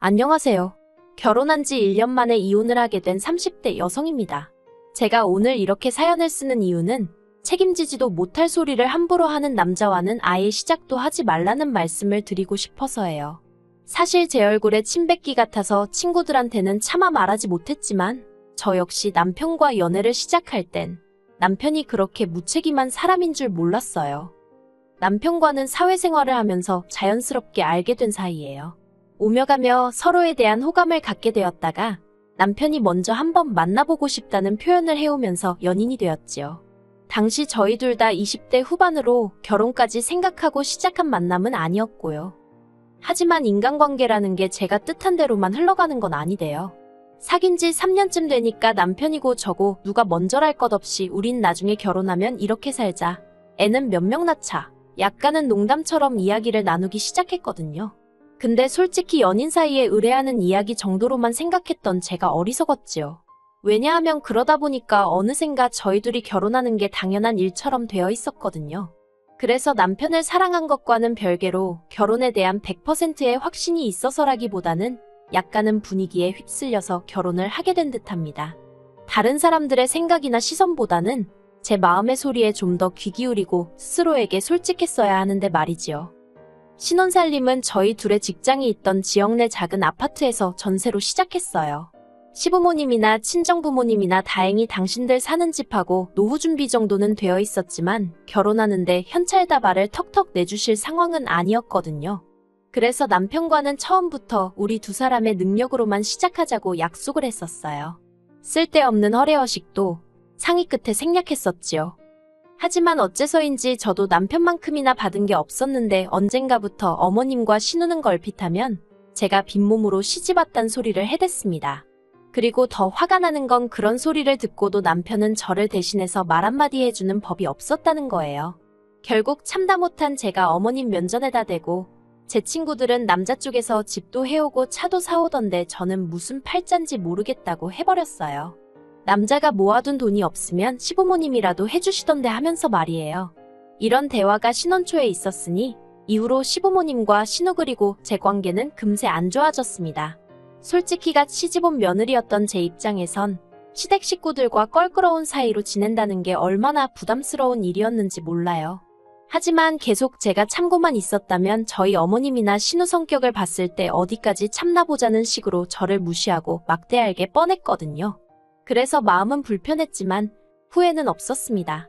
안녕하세요. 결혼한 지 1년 만에 이혼을 하게 된 30대 여성입니다. 제가 오늘 이렇게 사연을 쓰는 이유는 책임지지도 못할 소리를 함부로 하는 남자와는 아예 시작도 하지 말라는 말씀을 드리고 싶어서예요. 사실 제 얼굴에 침 뱉기 같아서 친구들한테는 차마 말하지 못했지만 저 역시 남편과 연애를 시작할 땐 남편이 그렇게 무책임한 사람인 줄 몰랐어요. 남편과는 사회생활을 하면서 자연스럽게 알게 된 사이예요. 오며 가며 서로에 대한 호감을 갖게 되었다가 남편이 먼저 한번 만나보고 싶다는 표현을 해오면서 연인이 되었지요. 당시 저희 둘 다 20대 후반으로 결혼까지 생각하고 시작한 만남은 아니었고요. 하지만 인간관계라는 게 제가 뜻한 대로만 흘러가는 건 아니대요. 사귄 지 3년쯤 되니까 남편이고 저고 누가 먼저랄 것 없이 우린 나중에 결혼하면 이렇게 살자. 애는 몇 명 낳자. 약간은 농담처럼 이야기를 나누기 시작했거든요. 근데 솔직히 연인 사이에 의뢰하는 이야기 정도로만 생각했던 제가 어리석었지요. 왜냐하면 그러다 보니까 어느샌가 저희 둘이 결혼하는 게 당연한 일처럼 되어 있었거든요. 그래서 남편을 사랑한 것과는 별개로 결혼에 대한 100%의 확신이 있어서라기보다는 약간은 분위기에 휩쓸려서 결혼을 하게 된 듯합니다. 다른 사람들의 생각이나 시선보다는 제 마음의 소리에 좀 더 귀 기울이고 스스로에게 솔직했어야 하는데 말이지요. 신혼살림은 저희 둘의 직장이 있던 지역 내 작은 아파트에서 전세로 시작했어요. 시부모님이나 친정부모님이나 다행히 당신들 사는 집하고 노후 준비 정도는 되어 있었지만 결혼하는데 현찰다발을 턱턱 내주실 상황은 아니었거든요. 그래서 남편과는 처음부터 우리 두 사람의 능력으로만 시작하자고 약속을 했었어요. 쓸데없는 허례허식도 상의 끝에 생략했었지요. 하지만 어째서인지 저도 남편만큼이나 받은 게 없었는데 언젠가부터 어머님과 신우는 걸핏하면 제가 빈몸으로 시집왔단 소리를 해댔습니다. 그리고 더 화가 나는 건 그런 소리를 듣고도 남편은 저를 대신해서 말 한마디 해주는 법이 없었다는 거예요. 결국 참다 못한 제가 어머님 면전에다 대고 제 친구들은 남자 쪽에서 집도 해오고 차도 사오던데 저는 무슨 팔짠지 모르겠다고 해버렸어요. 남자가 모아둔 돈이 없으면 시부모님이라도 해주시던데 하면서 말이에요. 이런 대화가 신혼 초에 있었으니 이후로 시부모님과 신우 그리고 제 관계는 금세 안 좋아졌습니다. 솔직히가 시집온 며느리였던 제 입장에선 시댁 식구들과 껄끄러운 사이로 지낸다는 게 얼마나 부담스러운 일이었는지 몰라요. 하지만 계속 제가 참고만 있었다면 저희 어머님이나 신우 성격을 봤을 때 어디까지 참나보자는 식으로 저를 무시하고 막대할게 뻔했거든요. 그래서 마음은 불편했지만 후회는 없었습니다.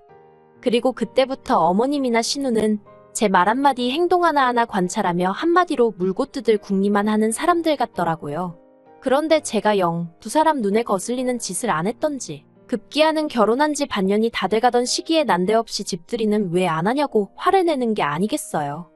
그리고 그때부터 어머님이나 신우는 제 말 한마디 행동 하나하나 관찰하며 한마디로 물고 뜯을 궁리만 하는 사람들 같더라고요. 그런데 제가 두 사람 눈에 거슬리는 짓을 안 했던지 급기야는 결혼한 지 반년이 다 돼가던 시기에 난데없이 집들이는 왜 안 하냐고 화를 내는 게 아니겠어요.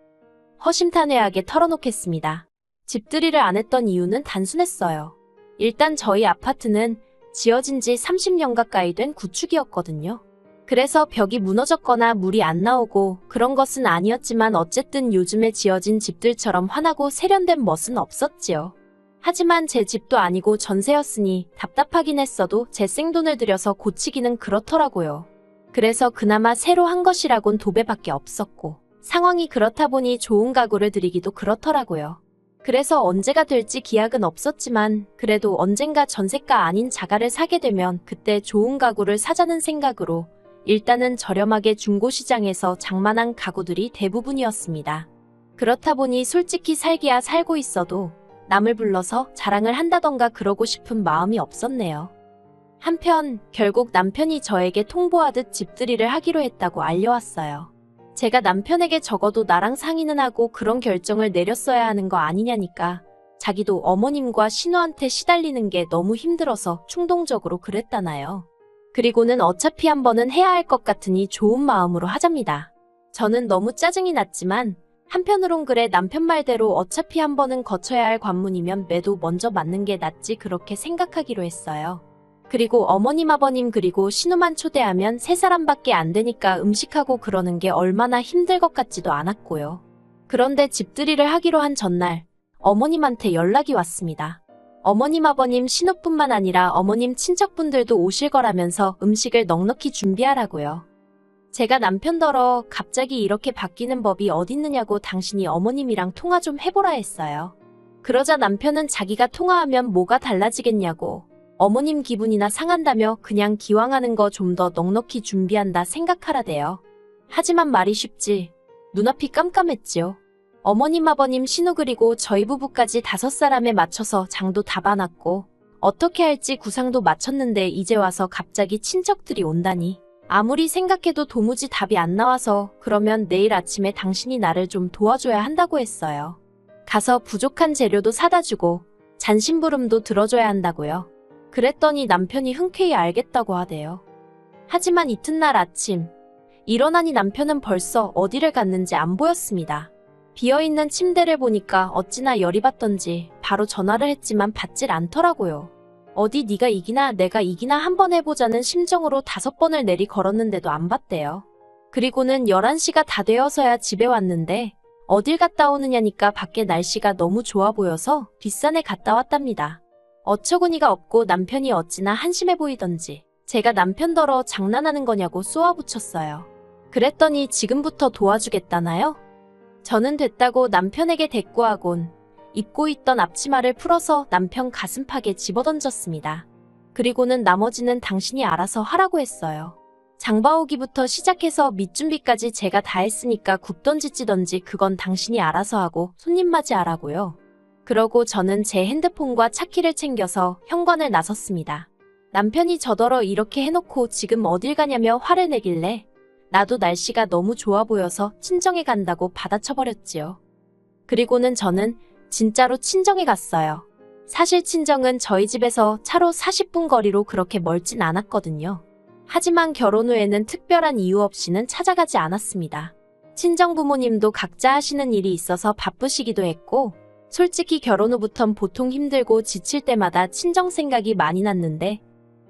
허심탄회하게 털어놓겠습니다. 집들이를 안 했던 이유는 단순했어요. 일단 저희 아파트는 지어진 지 30년 가까이 된 구축이었거든요. 그래서 벽이 무너졌거나 물이 안 나오고 그런 것은 아니었지만 어쨌든 요즘에 지어진 집들처럼 환하고 세련된 멋은 없었지요. 하지만 제 집도 아니고 전세였으니 답답하긴 했어도 제 생돈을 들여서 고치기는 그렇더라고요. 그래서 그나마 새로 한 것이라곤 도배밖에 없었고 상황이 그렇다 보니 좋은 가구를 들이기도 그렇더라고요. 그래서 언제가 될지 기약은 없었지만 그래도 언젠가 전세가 아닌 자가를 사게 되면 그때 좋은 가구를 사자는 생각으로 일단은 저렴하게 중고시장에서 장만한 가구들이 대부분이었습니다. 그렇다 보니 솔직히 살기야 살고 있어도 남을 불러서 자랑을 한다던가 그러고 싶은 마음이 없었네요. 한편 결국 남편이 저에게 통보하듯 집들이를 하기로 했다고 알려왔어요. 제가 남편에게 적어도 나랑 상의는 하고 그런 결정을 내렸어야 하는 거 아니냐니까 자기도 어머님과 신우한테 시달리는 게 너무 힘들어서 충동적으로 그랬다나요. 그리고는 어차피 한 번은 해야 할 것 같으니 좋은 마음으로 하잡니다. 저는 너무 짜증이 났지만 한편으론 그래 남편 말대로 어차피 한 번은 거쳐야 할 관문이면 매도 먼저 맞는 게 낫지 그렇게 생각하기로 했어요. 그리고 어머님 아버님 그리고 신우만 초대하면 3사람밖에 안 되니까 음식하고 그러는 게 얼마나 힘들 것 같지도 않았고요. 그런데 집들이를 하기로 한 전날 어머님한테 연락이 왔습니다. 어머님 아버님 신우뿐만 아니라 어머님 친척분들도 오실 거라면서 음식을 넉넉히 준비하라고요. 제가 남편더러 갑자기 이렇게 바뀌는 법이 어딨느냐고 당신이 어머님이랑 통화 좀 해보라 했어요. 그러자 남편은 자기가 통화하면 뭐가 달라지겠냐고, 어머님 기분이나 상한다며 그냥 기왕하는 거 좀 더 넉넉히 준비한다 생각하라대요. 하지만 말이 쉽지. 눈앞이 깜깜했지요. 어머님, 아버님, 신우 그리고 저희 부부까지 5사람에 맞춰서 장도 다 봐놨고 어떻게 할지 구상도 마쳤는데 이제 와서 갑자기 친척들이 온다니. 아무리 생각해도 도무지 답이 안 나와서 그러면 내일 아침에 당신이 나를 좀 도와줘야 한다고 했어요. 가서 부족한 재료도 사다 주고 잔심부름도 들어줘야 한다고요. 그랬더니 남편이 흔쾌히 알겠다고 하대요. 하지만 이튿날 아침 일어나니 남편은 벌써 어디를 갔는지 안 보였습니다. 비어있는 침대를 보니까 어찌나 열이 받던지 바로 전화를 했지만 받질 않더라고요. 어디 네가 이기나 내가 이기나 한번 해보자는 심정으로 5번을 내리 걸었는데도 안 받대요. 그리고는 11시가 다 되어서야 집에 왔는데 어딜 갔다 오느냐니까 밖에 날씨가 너무 좋아 보여서 뒷산에 갔다 왔답니다. 어처구니가 없고 남편이 어찌나 한심해 보이던지 제가 남편더러 장난하는 거냐고 쏘아붙였어요. 그랬더니 지금부터 도와주겠다나요? 저는 됐다고 남편에게 대꾸하곤 입고 있던 앞치마를 풀어서 남편 가슴팍에 집어던졌습니다. 그리고는 나머지는 당신이 알아서 하라고 했어요. 장봐오기부터 시작해서 밑준비까지 제가 다 했으니까 굽던지 찌던지 그건 당신이 알아서 하고 손님 맞이하라고요. 그러고 저는 제 핸드폰과 차키를 챙겨서 현관을 나섰습니다. 남편이 저더러 이렇게 해놓고 지금 어딜 가냐며 화를 내길래 나도 날씨가 너무 좋아 보여서 친정에 간다고 받아쳐버렸지요. 그리고는 저는 진짜로 친정에 갔어요. 사실 친정은 저희 집에서 차로 40분 거리로 그렇게 멀진 않았거든요. 하지만 결혼 후에는 특별한 이유 없이는 찾아가지 않았습니다. 친정 부모님도 각자 하시는 일이 있어서 바쁘시기도 했고 솔직히 결혼 후부턴 보통 힘들고 지칠 때마다 친정 생각이 많이 났는데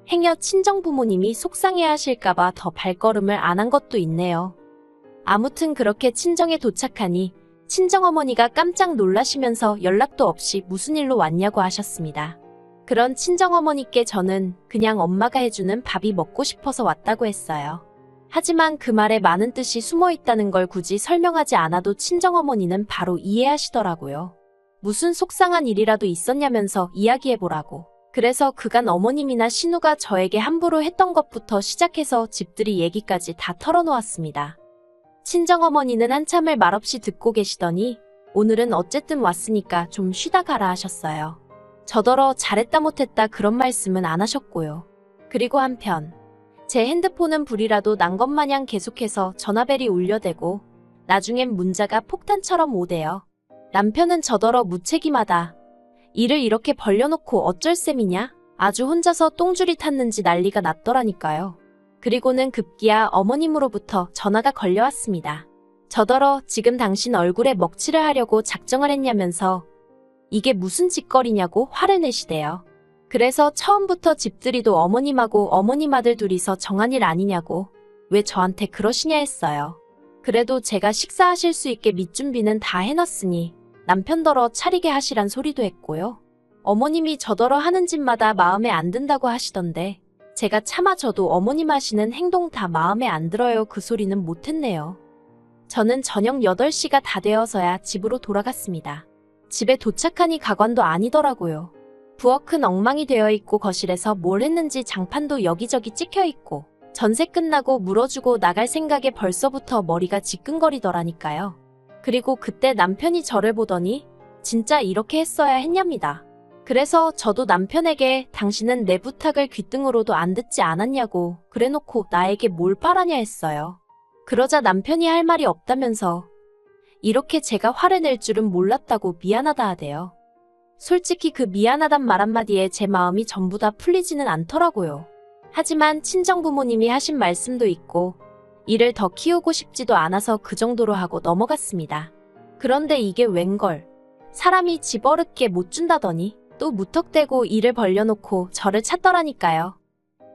행여 친정 부모님이 속상해하실까봐 더 발걸음을 안 한 것도 있네요. 아무튼 그렇게 친정에 도착하니 친정어머니가 깜짝 놀라시면서 연락도 없이 무슨 일로 왔냐고 하셨습니다. 그런 친정어머니께 저는 그냥 엄마가 해주는 밥이 먹고 싶어서 왔다고 했어요. 하지만 그 말에 많은 뜻이 숨어 있다는 걸 굳이 설명하지 않아도 친정어머니는 바로 이해하시더라고요. 무슨 속상한 일이라도 있었냐면서 이야기해보라고. 그래서 그간 어머님이나 신우가 저에게 함부로 했던 것부터 시작해서 집들이 얘기까지 다 털어놓았습니다. 친정어머니는 한참을 말없이 듣고 계시더니 오늘은 어쨌든 왔으니까 좀 쉬다 가라 하셨어요. 저더러 잘했다 못했다 그런 말씀은 안 하셨고요. 그리고 한편 제 핸드폰은 불이라도 난 것 마냥 계속해서 전화벨이 울려대고 나중엔 문자가 폭탄처럼 오대요. 남편은 저더러 무책임하다. 일을 이렇게 벌려놓고 어쩔 셈이냐? 아주 혼자서 똥줄이 탔는지 난리가 났더라니까요. 그리고는 급기야 어머님으로부터 전화가 걸려왔습니다. 저더러 지금 당신 얼굴에 먹칠을 하려고 작정을 했냐면서 이게 무슨 짓거리냐고 화를 내시대요. 그래서 처음부터 집들이도 어머님하고 어머님 아들 둘이서 정한 일 아니냐고 왜 저한테 그러시냐 했어요. 그래도 제가 식사하실 수 있게 밑준비는 다 해놨으니 남편더러 차리게 하시란 소리도 했고요. 어머님이 저더러 하는 짓마다 마음에 안 든다고 하시던데 제가 차마 저도 어머님 하시는 행동 다 마음에 안 들어요 그 소리는 못했네요. 저는 저녁 8시가 다 되어서야 집으로 돌아갔습니다. 집에 도착하니 가관도 아니더라고요. 부엌은 엉망이 되어 있고 거실에서 뭘 했는지 장판도 여기저기 찍혀 있고 전세 끝나고 물어주고 나갈 생각에 벌써부터 머리가 지끈거리더라니까요. 그리고 그때 남편이 저를 보더니 진짜 이렇게 했어야 했냐입니다. 그래서 저도 남편에게 당신은 내 부탁을 귀등으로도 안 듣지 않았냐고 그래놓고 나에게 뭘 바라냐 했어요. 그러자 남편이 할 말이 없다면서 이렇게 제가 화를 낼 줄은 몰랐다고 미안하다 하대요. 솔직히 그 미안하단 말 한마디에 제 마음이 전부 다 풀리지는 않더라고요. 하지만 친정부모님이 하신 말씀도 있고 일을 더 키우고 싶지도 않아서 그 정도로 하고 넘어갔습니다. 그런데 이게 웬걸. 사람이 집 어렵게 못 준다더니 또 무턱대고 일을 벌려놓고 저를 찾더라니까요.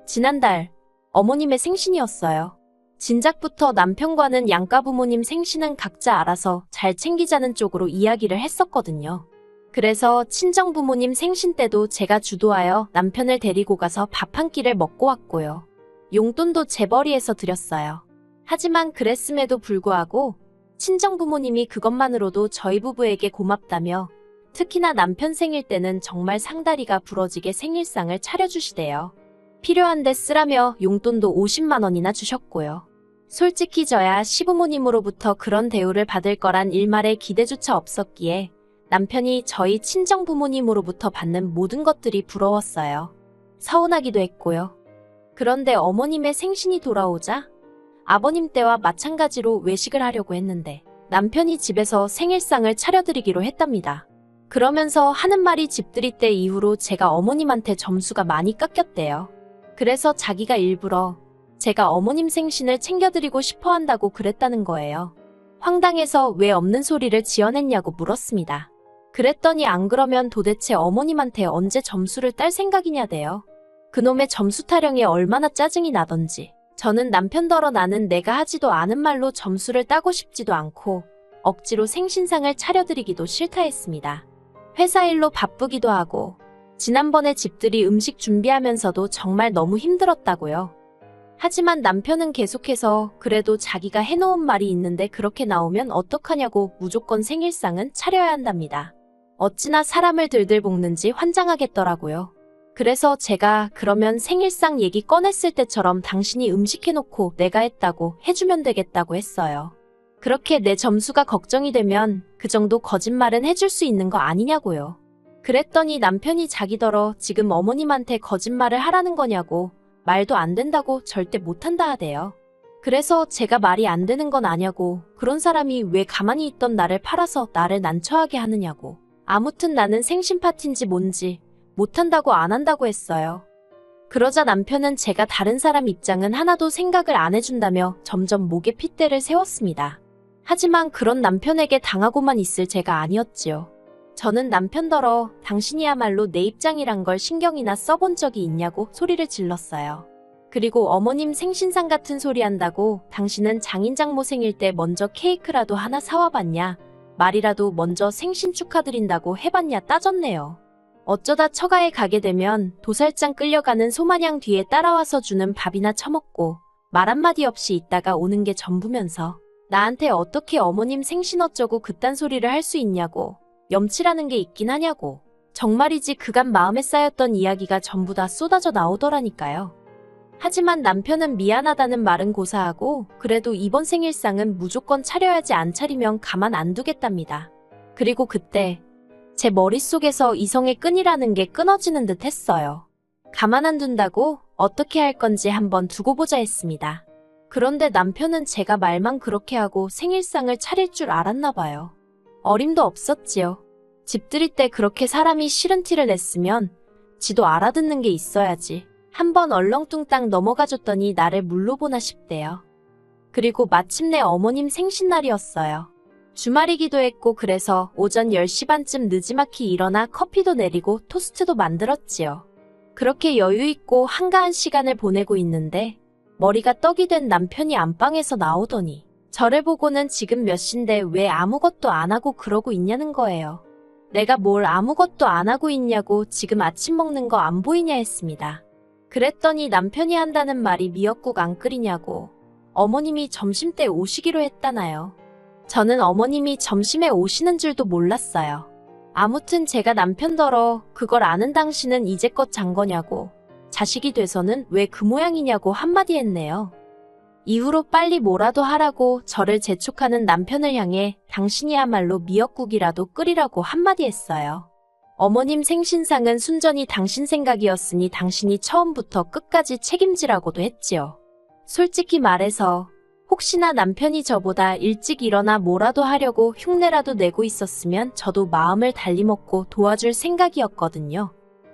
지난달 어머님의 생신이었어요. 진작부터 남편과는 양가 부모님 생신은 각자 알아서 잘 챙기자는 쪽으로 이야기를 했었거든요. 그래서 친정부모님 생신 때도 제가 주도하여 남편을 데리고 가서 밥 한 끼를 먹고 왔고요. 용돈도 재벌이에서 드렸어요. 하지만 그랬음에도 불구하고 친정부모님이 그것만으로도 저희 부부에게 고맙다며 특히나 남편 생일 때는 정말 상다리가 부러지게 생일상을 차려주시대요. 필요한데 쓰라며 용돈도 50만 원이나 주셨고요. 솔직히 저야 시부모님으로부터 그런 대우를 받을 거란 일말의 기대조차 없었기에 남편이 저희 친정부모님으로부터 받는 모든 것들이 부러웠어요. 서운하기도 했고요. 그런데 어머님의 생신이 돌아오자 아버님 때와 마찬가지로 외식을 하려고 했는데 남편이 집에서 생일상을 차려드리기로 했답니다. 그러면서 하는 말이 집들이 때 이후로 제가 어머님한테 점수가 많이 깎였대요. 그래서 자기가 일부러 제가 어머님 생신을 챙겨드리고 싶어 한다고 그랬다는 거예요. 황당해서 왜 없는 소리를 지어냈냐고 물었습니다. 그랬더니 안 그러면 도대체 어머님한테 언제 점수를 딸 생각이냐대요. 그놈의 점수 타령에 얼마나 짜증이 나던지. 저는 남편더러 나는 내가 하지도 않은 말로 점수를 따고 싶지도 않고 억지로 생신상을 차려드리기도 싫다 했습니다. 회사 일로 바쁘기도 하고 지난번에 집들이 음식 준비하면서도 정말 너무 힘들었다고요. 하지만 남편은 계속해서 그래도 자기가 해놓은 말이 있는데 그렇게 나오면 어떡하냐고 무조건 생일상은 차려야 한답니다. 어찌나 사람을 들들 볶는지 환장하겠더라고요. 그래서 제가 그러면 생일상 얘기 꺼냈을 때처럼 당신이 음식 해놓고 내가 했다고 해주면 되겠다고 했어요. 그렇게 내 점수가 걱정이 되면 그 정도 거짓말은 해줄 수 있는 거 아니냐고요. 그랬더니 남편이 자기더러 지금 어머님한테 거짓말을 하라는 거냐고 말도 안 된다고 절대 못한다 하대요. 그래서 제가 말이 안 되는 건 아냐고 그런 사람이 왜 가만히 있던 나를 팔아서 나를 난처하게 하느냐고 아무튼 나는 생신 파티인지 뭔지 못한다고 안 한다고 했어요. 그러자 남편은 제가 다른 사람 입장은 하나도 생각을 안 해준다며 점점 목에 핏대를 세웠습니다. 하지만 그런 남편에게 당하고만 있을 제가 아니었지요. 저는 남편더러 당신이야말로 내 입장이란 걸 신경이나 써본 적이 있냐고 소리를 질렀어요. 그리고 어머님 생신상 같은 소리 한다고 당신은 장인장모 생일 때 먼저 케이크라도 하나 사와봤냐? 말이라도 먼저 생신 축하드린다고 해봤냐 따졌네요. 어쩌다 처가에 가게 되면 도살장 끌려가는 소마냥 뒤에 따라와서 주는 밥이나 처먹고 말 한마디 없이 있다가 오는 게 전부면서 나한테 어떻게 어머님 생신 어쩌고 그딴 소리를 할 수 있냐고 염치라는 게 있긴 하냐고 정말이지 그간 마음에 쌓였던 이야기가 전부 다 쏟아져 나오더라니까요. 하지만 남편은 미안하다는 말은 고사하고 그래도 이번 생일상은 무조건 차려야지 안 차리면 가만 안 두겠답니다. 그리고 그때 제 머릿속에서 이성의 끈이라는 게 끊어지는 듯 했어요. 가만 안 둔다고 어떻게 할 건지 한번 두고 보자 했습니다. 그런데 남편은 제가 말만 그렇게 하고 생일상을 차릴 줄 알았나 봐요. 어림도 없었지요. 집들이 때 그렇게 사람이 싫은 티를 냈으면 지도 알아듣는 게 있어야지. 한번 얼렁뚱땅 넘어가줬더니 나를 물로 보나 싶대요. 그리고 마침내 어머님 생신날이었어요. 주말이기도 했고 그래서 오전 10시 반쯤 느지막이 일어나 커피도 내리고 토스트도 만들었지요. 그렇게 여유있고 한가한 시간을 보내고 있는데 머리가 떡이 된 남편이 안방에서 나오더니 저를 보고는 지금 몇 시인데 왜 아무것도 안 하고 그러고 있냐는 거예요. 내가 뭘 아무것도 안 하고 있냐고 지금 아침 먹는 거 안 보이냐 했습니다. 그랬더니 남편이 한다는 말이 미역국 안 끓이냐고 어머님이 점심때 오시기로 했다나요. 저는 어머님이 점심에 오시는 줄도 몰랐어요. 아무튼 제가 남편더러 그걸 아는 당신은 이제껏 잔 거냐고 자식이 돼서는 왜 그 모양이냐고 한마디 했네요. 이후로 빨리 뭐라도 하라고 저를 재촉하는 남편을 향해 당신이야말로 미역국이라도 끓이라고 한마디 했어요. 어머님 생신상은 순전히 당신 생각이었으니 당신이 처음부터 끝까지 책임지라고도 했지요. 솔직히 말해서 혹시나 남편이 저보다 일찍 일어나 뭐라도 하려고 흉내라도 내고 있었으면 저도 마음을 달리 먹고 도와줄 생각이었거든요.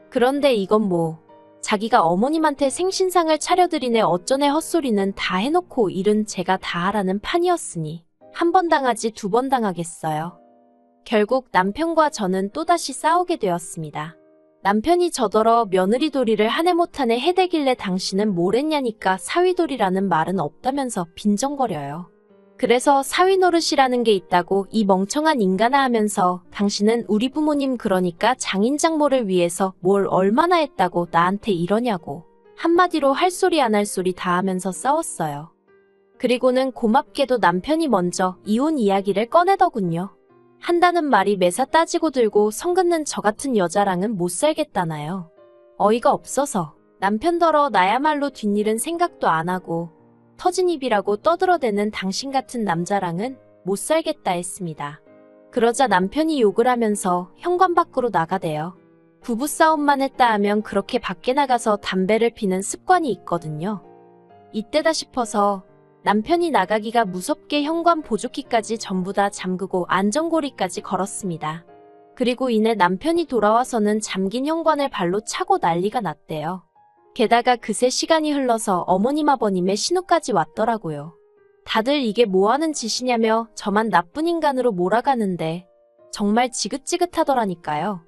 그런데 이건 뭐 자기가 어머님한테 생신상을 차려드리네 어쩌네 헛소리는 다 해놓고 일은 제가 다 하라는 판이었으니 한 번 당하지 두 번 당하겠어요. 결국 남편과 저는 또다시 싸우게 되었습니다. 남편이 저더러 며느리돌이를 한 해 못하네 해대길래 당신은 뭘 했냐니까 사위돌이라는 말은 없다면서 빈정거려요. 그래서 사위노릇이라는 게 있다고 이 멍청한 인간아 하면서 당신은 우리 부모님 그러니까 장인장모를 위해서 뭘 얼마나 했다고 나한테 이러냐고 한마디로 할 소리 안 할 소리 다 하면서 싸웠어요. 그리고는 고맙게도 남편이 먼저 이혼 이야기를 꺼내더군요. 한다는 말이 매사 따지고 들고 성 긋는 저 같은 여자랑은 못 살겠다나요. 어이가 없어서 남편더러 나야말로 뒷일은 생각도 안 하고 터진 입이라고 떠들어대는 당신 같은 남자랑은 못 살겠다 했습니다. 그러자 남편이 욕을 하면서 현관 밖으로 나가대요. 부부싸움만 했다 하면 그렇게 밖에 나가서 담배를 피는 습관이 있거든요. 이때다 싶어서 남편이 나가기가 무섭게 현관 보조키까지 전부 다 잠그고 안전고리까지 걸었습니다. 그리고 이내 남편이 돌아와서는 잠긴 현관을 발로 차고 난리가 났대요. 게다가 그새 시간이 흘러서 어머님 아버님의 신호까지 왔더라고요. 다들 이게 뭐하는 짓이냐며 저만 나쁜 인간으로 몰아가는데 정말 지긋지긋하더라니까요.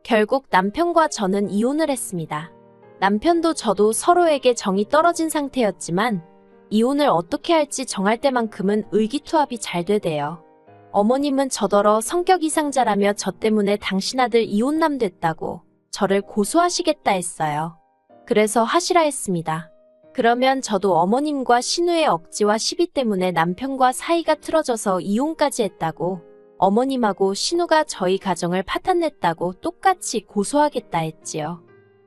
결국 남편과 저는 이혼을 했습니다. 남편도 저도 서로에게 정이 떨어진 상태였지만 이혼을 어떻게 할지 정할 때만큼은 의기투합이 잘 되대요. 어머님은 저더러 성격 이상자라며 저 때문에 당신 아들 이혼남 됐다고 저를 고소하시겠다 했어요. 그래서 하시라 했습니다. 그러면 저도 어머님과 신우의 억지와 시비 때문에 남편과 사이가 틀어져서 이혼까지 했다고 어머님하고 신우가 저희 가정을 파탄냈다고 똑같이 고소하겠다 했지요.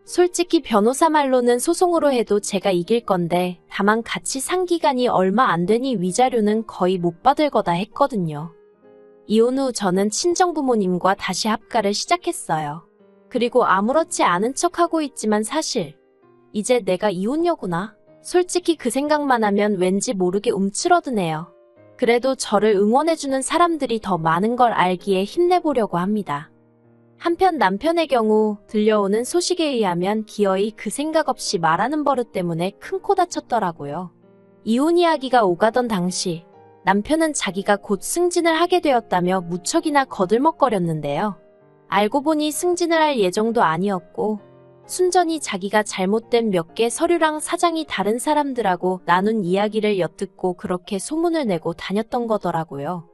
솔직히 변호사 말로는 소송으로 해도 제가 이길 건데 다만 같이 산 기간이 얼마 안 되니 위자료는 거의 못 받을 거다 했거든요. 이혼 후 저는 친정부모님과 다시 합가를 시작했어요. 그리고 아무렇지 않은 척하고 있지만 사실 이제 내가 이혼녀구나. 솔직히 그 생각만 하면 왠지 모르게 움츠러드네요. 그래도 저를 응원해주는 사람들이 더 많은 걸 알기에 힘내보려고 합니다. 한편 남편의 경우 들려오는 소식에 의하면 기어이 그 생각 없이 말하는 버릇 때문에 큰 코 다쳤더라고요. 이혼 이야기가 오가던 당시 남편은 자기가 곧 승진을 하게 되었다며 무척이나 거들먹거렸는데요. 알고 보니 승진을 할 예정도 아니었고 순전히 자기가 잘못된 몇 개 서류랑 사장이 다른 사람들하고 나눈 이야기를 엿듣고 그렇게 소문을 내고 다녔던 거더라고요.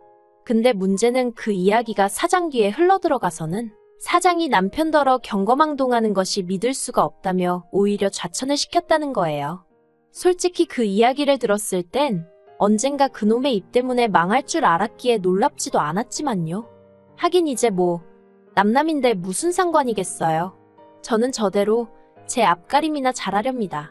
근데 문제는 그 이야기가 사장 귀에 흘러들어가서는 사장이 남편더러 경거망동하는 것이 믿을 수가 없다며 오히려 좌천을 시켰다는 거예요. 솔직히 그 이야기를 들었을 땐 언젠가 그놈의 입 때문에 망할 줄 알았기에 놀랍지도 않았지만요. 하긴 이제 뭐 남남인데 무슨 상관이겠어요. 저는 저대로 제 앞가림이나 잘하렵니다.